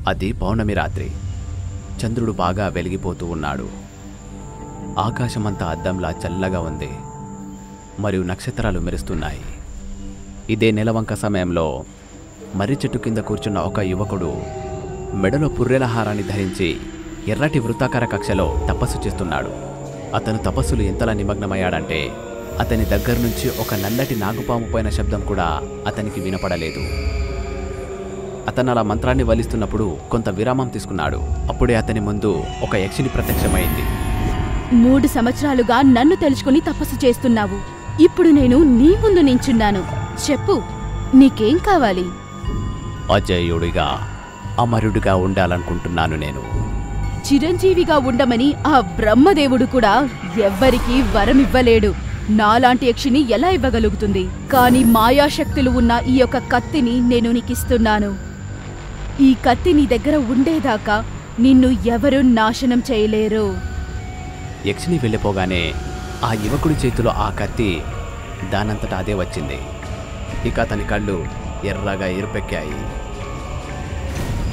అది పౌర్ణమి రాత్రి. చంద్రుడు బాగా వెలిగిపోతూ ఉన్నాడు. ఆకాశమంతా అద్దంలా చల్లగా ఉంది మరియు నక్షత్రాలు మెరుస్తున్నాయి. ఇదే నెలవంక సమయంలో మర్రి చెట్టు కింద కూర్చున్న ఒక యువకుడు మెడలో పుర్రెల హారాన్ని ధరించి ఎర్రటి వృత్తాకార కక్షలో తపస్సు చేస్తున్నాడు. అతను తపస్సులు ఎంతలా నిమగ్నమయ్యాడంటే అతని దగ్గర నుంచి ఒక నల్లటి నాగుపాము పోయిన శబ్దం కూడా అతనికి వినపడలేదు. అతను అలా మంత్రాన్ని వలిస్తున్నప్పుడు కొంత విరామం తీసుకున్నాడు. అప్పుడే అతని ముందు ఒక యక్షిని ప్రత్యక్షమైంది. 3 సంవత్సరాలుగా నన్ను తెలుసుకుని తపస్సు చేస్తున్నావు. ఇప్పుడు నేను నీ ముందు నించున్నాను. చెప్పు, నీకేం కావాలి? అజేయుడిగా అమరుడిగా ఉండాలనుకుంటున్నాను. నేను చిరంజీవిగా ఉండమని ఆ బ్రహ్మదేవుడు కూడా ఎవ్వరికీ వరమివ్వలేడు. నాలాంటి యక్షిని ఎలా ఇవ్వగలుగుతుంది? కాని మాయాశక్తులు ఉన్న ఈ యొక్క కత్తిని నేను నీకిస్తున్నాను. ఈ కత్తి నీ దగ్గర ఉండేదాకా నిన్ను ఎవరూ నాశనం చేయలేరు. యక్షిని వెళ్ళిపోగానే ఆ యువకుడి చేతిలో ఆ కత్తి దానంతటా అదే వచ్చింది. ఇక అతని కళ్ళు ఎర్రగా ఎరుపెక్కాయి.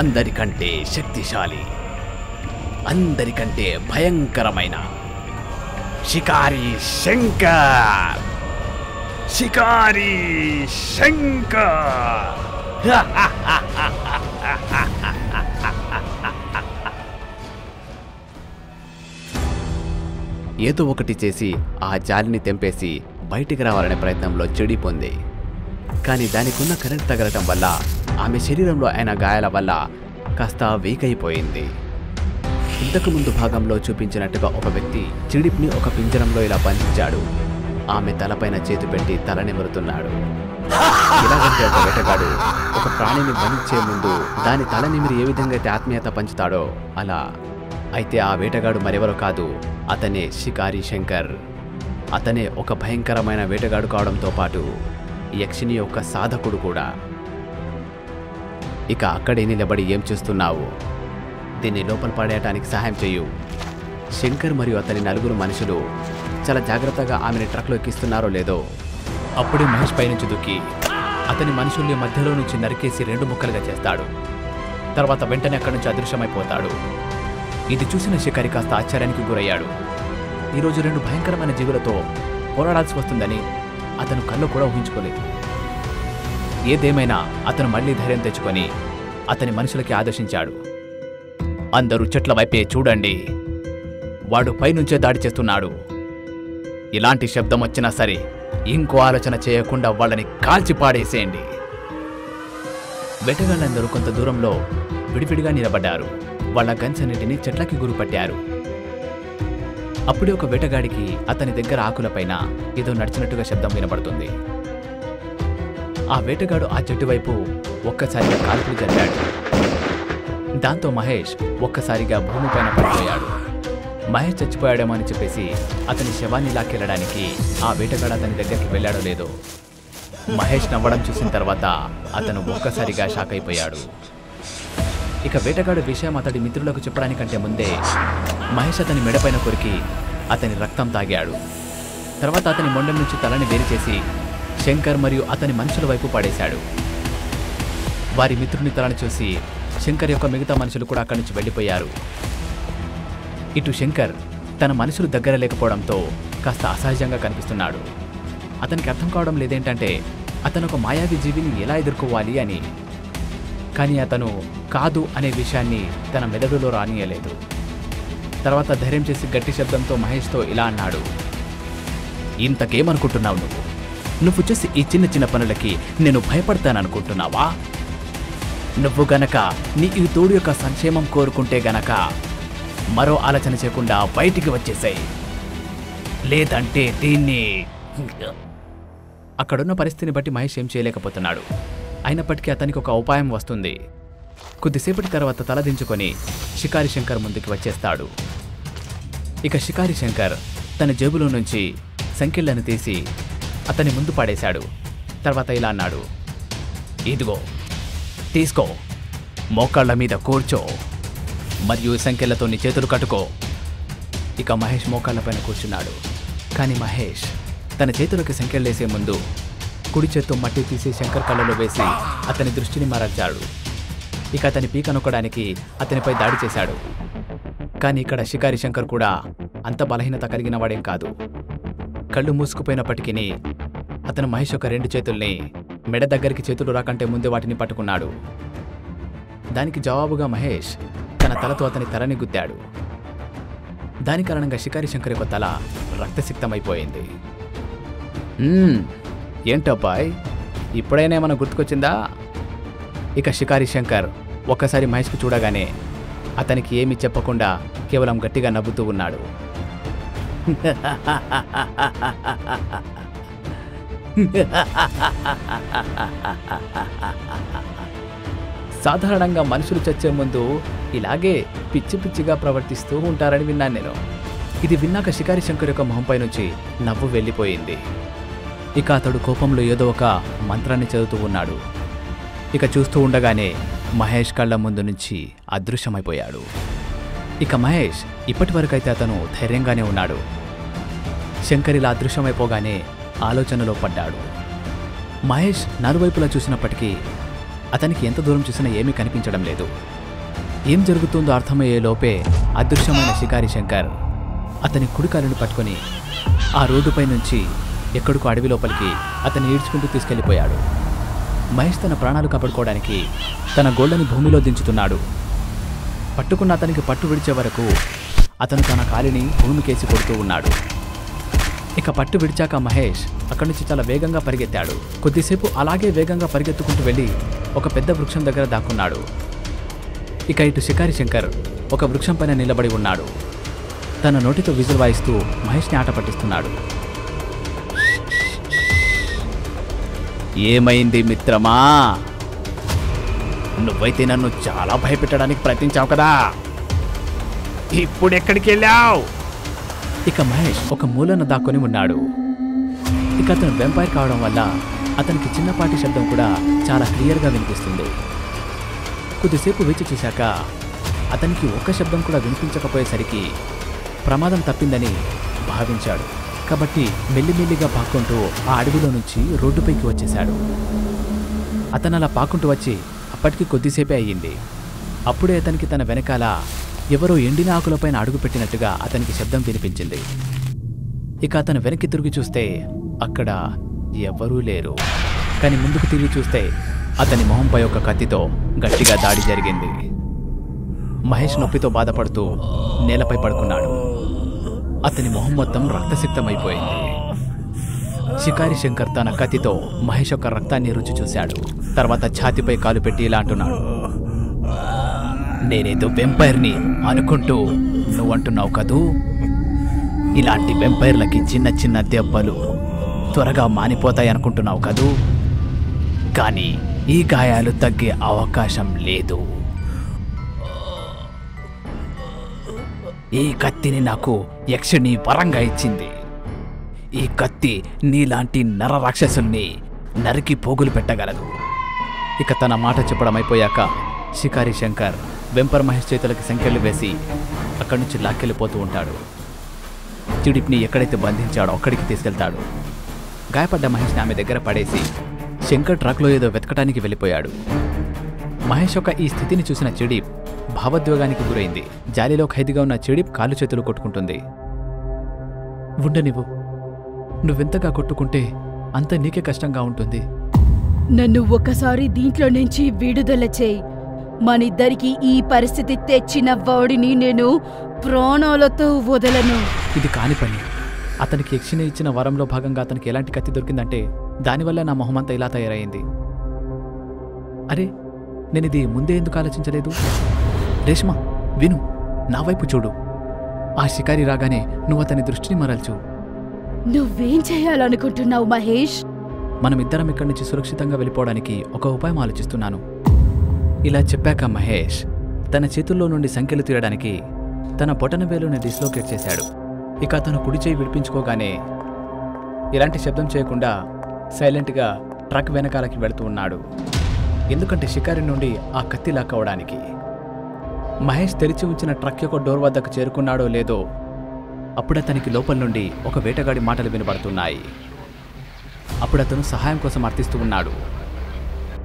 అందరికంటే శక్తిశాలి, అందరికంటే భయంకరమైన షికారి శంకర్! షికారి శంకర్! ఏదో ఒకటి చేసి ఆ జాలిని తెంపేసి బయటికి రావాలనే ప్రయత్నంలో చెడిపోయింది. కానీ దానికున్న కరెంట్ తగలటం వల్ల ఆమె శరీరంలో అయిన గాయాల వల్ల కాస్త వీక్ అయిపోయింది. ఇంతకు ముందు భాగంలో చూపించినట్టుగా ఒక వ్యక్తి చిడిప్ని ఒక పింజరంలో ఇలా బంధించాడు. ఆమె తలపైన చేతి పెట్టి తల నిమురుతున్నాడు. ఇలాగంటే ఒక వేటగాడు ఒక ప్రాణిని బంధించే ముందు దాని తల నిమిరి ఏ విధంగా అయితే ఆత్మీయత పంచుతాడో అలా. అయితే ఆ వేటగాడు మరెవరో కాదు, అతనే షికారి శంకర్. అతనే ఒక భయంకరమైన వేటగాడు కావడంతో పాటు యక్షిని యొక్క సాధకుడు కూడా. ఇక అక్కడే నిలబడి ఏం చేస్తున్నావు? దీన్ని లోపల పడేయటానికి సహాయం చెయ్యు. శంకర్ మరియు అతని 4 మనుషులు చాలా జాగ్రత్తగా ఆమెను ట్రక్లో ఎక్కిస్తున్నారో లేదో అప్పుడే మహేష్ పైనుంచి దూకి అతని మనుషుల్ని మధ్యలో నుంచి నరికేసి 2 ముక్కలుగా చేస్తాడు. తర్వాత వెంటనే అక్కడి నుంచి అదృశ్యమైపోతాడు. ఇది చూసిన శికారి కాస్త ఆశ్చర్యానికి గురయ్యాడు. ఈరోజు 2 భయంకరమైన జీవులతో పోరాడాల్సి వస్తుందని అతను కళ్ళు కూడా ఊహించుకోలేదు. ఏదేమైనా అతను మళ్లీ ధైర్యం తెచ్చుకొని అతని మనుషులకి ఆదేశించాడు. అందరూ చెట్ల వైపే చూడండి, వాడు పైనుంచే దాడి చేస్తున్నాడు. ఇలాంటి శబ్దం వచ్చినా సరే ఇంకో ఆలోచన చేయకుండా వాళ్ళని కాల్చి పాడేసేయండి. వేటగాళ్ళందరూ కొంత దూరంలో విడివిడిగా నిలబడ్డారు. వాళ్ళ గన్స్ అన్నింటినీ చెట్లకి గురిపట్టారు. అప్పుడే ఒక వేటగాడికి అతని దగ్గర ఆకులపైన ఏదో నడిచినట్టుగా శబ్దం వినపడుతుంది. ఆ వేటగాడు ఆ చెట్టు వైపు ఒక్కసారిగా కాల్పులు జరిపాడు. దాంతో మహేష్ ఒక్కసారిగా భూమిపైన పడిపోయాడు. మహేష్ చచ్చిపోయాడేమో అని చెప్పేసి అతని శవాన్ని లాక్కెళ్ళడానికి ఆ వేటగాడు అతని దగ్గరికి వెళ్ళాడో లేదో మహేష్ నవ్వడం చూసిన తర్వాత అతను ఒక్కసారిగా షాక్ అయిపోయాడు. ఇక వేటగాడు విషయం అతడి మిత్రులకు చెప్పడానికంటే ముందే మహేష్ అతని మెడపైన కొరికి అతని రక్తం తాగాడు. తర్వాత అతని మొండెం నుంచి తలని వేరు చేసి శంకర్ మరియు అతని మనుషుల వైపు పడేశాడు. వారి మిత్రుని తలను చూసి శంకర్ యొక్క మిగతా మనుషులు కూడా అక్కడి నుంచి వెళ్ళిపోయారు. ఇటు శంకర్ తన మనుషులు దగ్గర లేకపోవడంతో కాస్త అసహజంగా కనిపిస్తున్నాడు. అతనికి అర్థం కావడం లేదేంటంటే అతను ఒక మాయావి జీవిని ఎలా ఎదుర్కోవాలి అని. కానీ అతను కాదు అనే విషయాన్ని తన మెదడులో రానియలేదు. తర్వాత ధైర్యం చేసి గట్టి శబ్దంతో మహేష్తో ఇలా అన్నాడు. ఇంతకేమనుకుంటున్నావు? నువ్వు చేసి ఈ చిన్న చిన్న పనులకి నేను భయపడతాననుకుంటున్నావా? నువ్వు గనక నీ ఈ తోడు యొక్క సంక్షేమం కోరుకుంటే గనక మరో ఆలోచన చేయకుండా బయటికి వచ్చేసాయి, లేదంటే దీన్ని. అక్కడున్న పరిస్థితిని బట్టి మహేష్ ఏం చేయలేకపోతున్నాడు. అయినప్పటికీ అతనికి ఒక ఉపాయం వస్తుంది. కొద్దిసేపటి తర్వాత తలదించుకొని షికారి శంకర్ ముందుకు వచ్చేస్తాడు. ఇక షికారి శంకర్ తన జేబులో నుంచి సంకెళ్లను తీసి అతని ముందు పడేశాడు. తర్వాత ఇలా అన్నాడు. ఇదిగో తీసుకో, మోకాళ్ల మీద కూర్చో మరియు సంకెళ్లతో నీ చేతులు కట్టుకో. ఇక మహేష్ మోకాళ్లపైన కూర్చున్నాడు. కానీ మహేష్ తన చేతులకి సంకెళ్ళేసే ముందు కుడి చేత్తో మట్టి తీసి శంకర్ కళ్ళలో వేసి అతని దృష్టిని మరల్చాడు. ఇక అతని పీక నొక్కడానికి అతనిపై దాడి చేశాడు. కానీ ఇక్కడ షికారి శంకర్ కూడా అంత బలహీనత కలిగిన వాడేం కాదు. కళ్ళు మూసుకుపోయినప్పటికీ అతను మహేష్ యొక్క 2 చేతుల్ని మెడ దగ్గరికి చేతులు రాకంటే ముందే వాటిని పట్టుకున్నాడు. దానికి జవాబుగా మహేష్ తన తలతో అతని తలని గుద్దాడు. దాని కారణంగా షికారి శంకర్ యొక్క తల రక్తసిక్తమైపోయింది. ఏంటబ్బాయ్, ఇప్పుడైనా ఏమైనా గుర్తుకొచ్చిందా? ఇక షికారి శంకర్ ఒక్కసారి మహేష్కి చూడగానే అతనికి ఏమీ చెప్పకుండా కేవలం గట్టిగా నవ్వుతూ ఉన్నాడు. సాధారణంగా మనుషులు చచ్చే ముందు ఇలాగే పిచ్చి పిచ్చిగా ప్రవర్తిస్తూ ఉంటారని విన్నాను నేను. ఇది విన్నాక షికారి శంకర్ యొక్క మొహంపై నుంచి నవ్వు వెళ్ళిపోయింది. ఇక అతడు కోపంలో ఏదో ఒక మంత్రాన్ని చదువుతూ ఉన్నాడు. ఇక చూస్తూ ఉండగానే మహేష్ కళ్ళ ముందు నుంచి అదృశ్యమైపోయాడు. ఇక మహేష్ ఇప్పటివరకైతే అతను ధైర్యంగానే ఉన్నాడు. శంకర్ ఇలా అదృశ్యమైపోగానే ఆలోచనలో పడ్డాడు. మహేష్ నలువైపులా చూసినప్పటికీ అతనికి ఎంత దూరం చూసినా ఏమీ కనిపించడం లేదు. ఏం జరుగుతుందో అర్థమయ్యే లోపే అదృశ్యమైన షికారి శంకర్ అతని కుడికాలుని పట్టుకొని ఆ రోడ్డుపై నుంచి ఎక్కడికో అడవి లోపలికి అతన్ని ఈడ్చుకుంటూ తీసుకెళ్లిపోయాడు. మహేష్ తన ప్రాణాలు కాపాడుకోవడానికి తన గోళ్లని భూమిలో దించుతున్నాడు. పట్టుకున్న అతనికి పట్టు విడిచే వరకు అతను తన కాలిని భూమికేసి కొడుతూ ఉన్నాడు. ఇక పట్టు విడిచాక మహేష్ అక్కడి నుంచి చాలా వేగంగా పరిగెత్తాడు. కొద్దిసేపు అలాగే వేగంగా పరిగెత్తుకుంటూ వెళ్ళి ఒక పెద్ద వృక్షం దగ్గర దాక్కున్నాడు. ఇక ఇటు షికారి శంకర్ ఒక వృక్షం పైన నిలబడి ఉన్నాడు. తన నోటితో విజిల్ వాయిస్తూ మహేష్ని ఆట పట్టిస్తున్నాడు. ఏమైంది మిత్రమా? నువ్వైతే నన్ను చాలా భయపెట్టడానికి ప్రయత్నించావు కదా, ఇప్పుడు ఎక్కడికి వెళ్ళావు? ఇక మహేష్ ఒక మూలన దాక్కొని ఉన్నాడు. ఇక అతను వెంపైర్ కావడం వల్ల అతనికి చిన్నపాటి శబ్దం కూడా చాలా క్లియర్గా వినిపిస్తుంది. కొద్దిసేపు వేచి చూశాక అతనికి ఒక్క శబ్దం కూడా వినిపించకపోయేసరికి ప్రమాదం తప్పిందని భావించాడు. కాబట్టి మెల్లిమెల్లిగా పాక్కుంటూ ఆ అడవిలో నుంచి రోడ్డుపైకి వచ్చేశాడు. అతను అలా పాక్కుంటూ వచ్చి అప్పటికి కొద్దిసేపే అయ్యింది. అప్పుడే అతనికి తన వెనకాల ఎవరో ఎండిన ఆకులపైన అడుగుపెట్టినట్టుగా అతనికి శబ్దం వినిపించింది. ఇక అతను వెనక్కి తిరిగి చూస్తే అక్కడ ఎవరూ లేరు. కానీ ముందుకు తిరిగి చూస్తే అతని మొహంపై ఒక కత్తితో గట్టిగా దాడి జరిగింది. మహేష్ నొప్పితో బాధపడుతూ నేలపై పడుకున్నాడు. అతని మొహం మొత్తం రక్తసిక్తమైపోయింది. షికారి శంకర్ తన కత్తితో మహేష్ యొక్క రక్తాన్ని రుచి చూశాడు. తర్వాత ఛాతిపై కాలు పెట్టి ఇలా అంటున్నాడు, నేనేదో వెంపైర్ని అనుకుంటూ నువ్వంటున్నావు కదూ? ఇలాంటి వెంపైర్లకి చిన్న చిన్న దెబ్బలు త్వరగా మానిపోతాయి అనుకుంటున్నావు కదూ? కానీ ఈ గాయాలు తగ్గే అవకాశం లేదు. ఈ కత్తిని నాకు యక్షిణి వరంగా ఇచ్చింది. ఈ కత్తి నీలాంటి నర రాక్షసుల్ని నరికి పోగులు పెట్టగలదు. ఇక తన మాట చెప్పడం అయిపోయాక షికారి శంకర్ వెంపర్ మహేష్ చేతులకి సంకెళ్ళు వేసి అక్కడి నుంచి లాక్కెళ్ళిపోతూ ఉంటాడు. చిడిప్ని ఎక్కడైతే బంధించాడో అక్కడికి తీసుకెళ్తాడు. గాయపడ్డ మహేష్ని ఆమె దగ్గర పడేసి శంకర్ ట్రక్లో ఏదో వెతకటానికి వెళ్ళిపోయాడు. మహేష్ యొక్క ఈ స్థితిని చూసిన చిడిప్ భావోద్వేగానికి గురైంది. జాలీలో ఖైదీగా ఉన్న చిడిప్ కాలు చేతులు కొట్టుకుంటుంది. ఉండనివ్వు, నువ్వెంతగా కొట్టుకుంటే అంత నీకే కష్టంగా ఉంటుంది. నన్ను ఒక్కసారి దీంట్లో నుంచి విడుదల చేయి. మనిద్దరికి ఈ పరిస్థితి తెచ్చిన వాడిని నేను ప్రాణాలతో వదలను. ఇది కాని పని. అతనికి యక్షిని ఇచ్చిన వరంలో భాగంగా అతనికి ఎలాంటి కత్తి దొరికిందంటే దానివల్ల నా మొహమంతా ఇలా తయారైంది. అరే, నేను ఇది ముందే ఎందుకు ఆలోచించలేదు? రేష్మా, విను, నా వైపు చూడు. ఆ షికారి రాగానే నువ్వు అతని దృష్టిని మరల్చు. నువ్వేం చేయాలనుకుంటున్నావు మహేష్? మనమిద్దరం ఇక్కడి నుంచి సురక్షితంగా వెళ్ళిపోవడానికి ఒక ఉపాయం ఆలోచిస్తున్నాను. ఇలా చెప్పాక మహేష్ తన చేతుల్లో నుండి సంఖ్యలు తీయడానికి తన బొటనవేలుని డిస్లోకేట్ చేశాడు. ఇక అతను కుడి చేయి విడిపించుకోగానే ఎలాంటి శబ్దం చేయకుండా సైలెంట్గా ట్రక్ వెనకాలకి వెళుతూ ఉన్నాడు. ఎందుకంటే షికారి నుండి ఆ కత్తి లాక్కవడానికి. మహేష్ తెరిచి ఉంచిన ట్రక్ యొక్క డోర్ వద్దకు చేరుకున్నాడో లేదో అప్పుడు అతనికి లోపల నుండి ఒక వేటగాడి మాటలు వినబడుతున్నాయి. అప్పుడు అతను సహాయం కోసం అర్థిస్తూ ఉన్నాడు.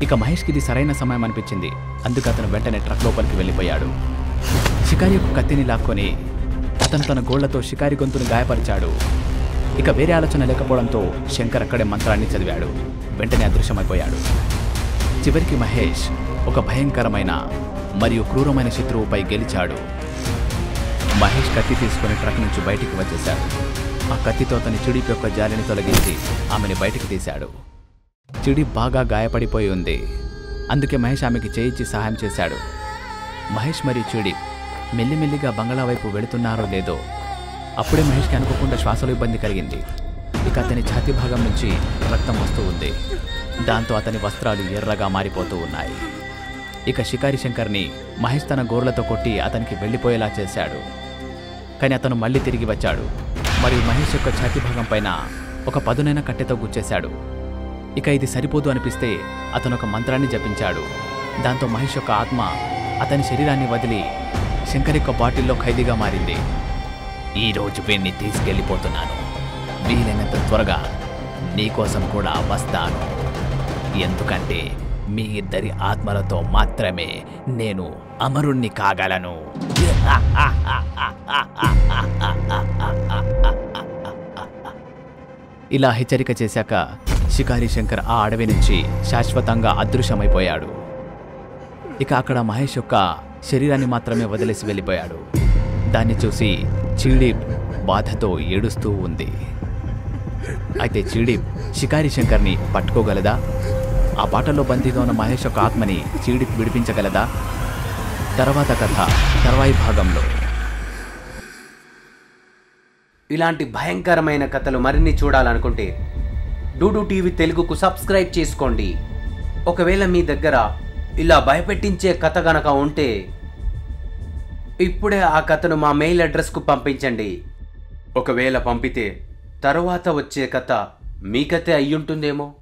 ఇక మహేష్కి ఇది సరైన సమయం అనిపించింది. అందుకు అతను వెంటనే ట్రక్ లోపలికి వెళ్ళిపోయాడు. షికారి యొక్క కత్తిని లాక్కొని అతను తన గోళ్లతో షికారి గొంతును గాయపరిచాడు. ఇక వేరే ఆలోచన లేకపోవడంతో శంకర్ అక్కడే మంత్రాన్ని చదివాడు. వెంటనే అదృశ్యమైపోయాడు. చివరికి మహేష్ ఒక భయంకరమైన మరియు క్రూరమైన శత్రువుపై గెలిచాడు. మహేష్ కత్తి తీసుకుని ట్రక్ నుంచి బయటికి వచ్చేశాడు. ఆ కత్తితో అతని చిడిప్ యొక్క జాలిని తొలగించి ఆమెని బయటికి తీశాడు. చిడిప్ బాగా గాయపడిపోయి ఉంది. అందుకే మహేష్ ఆమెకి చేయించి సహాయం చేశాడు. మహేష్ మరియు చిడిప్ మెల్లిమెల్లిగా బంగళా వైపు వెళుతున్నారో లేదో అప్పుడే మహేష్కి అనుకోకుండా శ్వాసలో ఇబ్బంది కలిగింది. ఇక అతని ఛాతీ భాగం నుంచి రక్తం వస్తూ ఉంది. దాంతో అతని వస్త్రాలు ఎర్రగా మారిపోతూ ఉన్నాయి. ఇక షికారి శంకర్ని మహేష్ తన గోర్లతో కొట్టి అతనికి వెళ్ళిపోయేలా చేశాడు. కానీ అతను మళ్ళీ తిరిగి వచ్చాడు మరియు మహేష్ యొక్క ఛాతీ భాగం పైన ఒక పదునైన కట్టెతో గుచ్చేశాడు. ఇక ఇది సరిపోదు అనిపిస్తే అతను ఒక మంత్రాన్ని జపించాడు. దాంతో మహేష్ యొక్క ఆత్మ అతని శరీరాన్ని వదిలి శంకర్ యొక్క బాటిల్లో ఖైదీగా మారింది. ఈరోజు వీణ్ణి తీసుకెళ్ళిపోతున్నాను. వీలైనంత త్వరగా నీకోసం కూడా వస్తాను. ఎందుకంటే మీ ఇద్దరి ఆత్మలతో మాత్రమే నేను అమరుణ్ణి కాగలను. ఇలా హెచ్చరిక చేశాక షికారి శంకర్ ఆ అడవి నుంచి శాశ్వతంగా అదృశ్యమైపోయాడు. ఇక అక్కడ మహేష్ యొక్క శరీరాన్ని మాత్రమే వదిలేసి వెళ్ళిపోయాడు. దాన్ని చూసి చిడిప్ బాధతో ఏడుస్తూ ఉంది. అయితే చిడిప్ షికారి శంకర్ని పట్టుకోగలదా? ఆ బాటలో బందీగా ఉన్న మహేష్ యొక్క ఆత్మని చిడిప్ విడిపించగలదా? తర్వాత కథ తర్వాయి భాగంలో. ఇలాంటి భయంకరమైన కథలు మరిన్ని చూడాలనుకుంటే డూడు టీవీ తెలుగుకు సబ్స్క్రైబ్ చేసుకోండి. ఒకవేళ మీ దగ్గర ఇలా భయపెట్టించే కథ గనక ఉంటే ఇప్పుడే ఆ కథను మా మెయిల్ అడ్రస్కు పంపించండి. ఒకవేళ పంపితే తరువాత వచ్చే కథ మీ కథే అయ్యుంటుందేమో.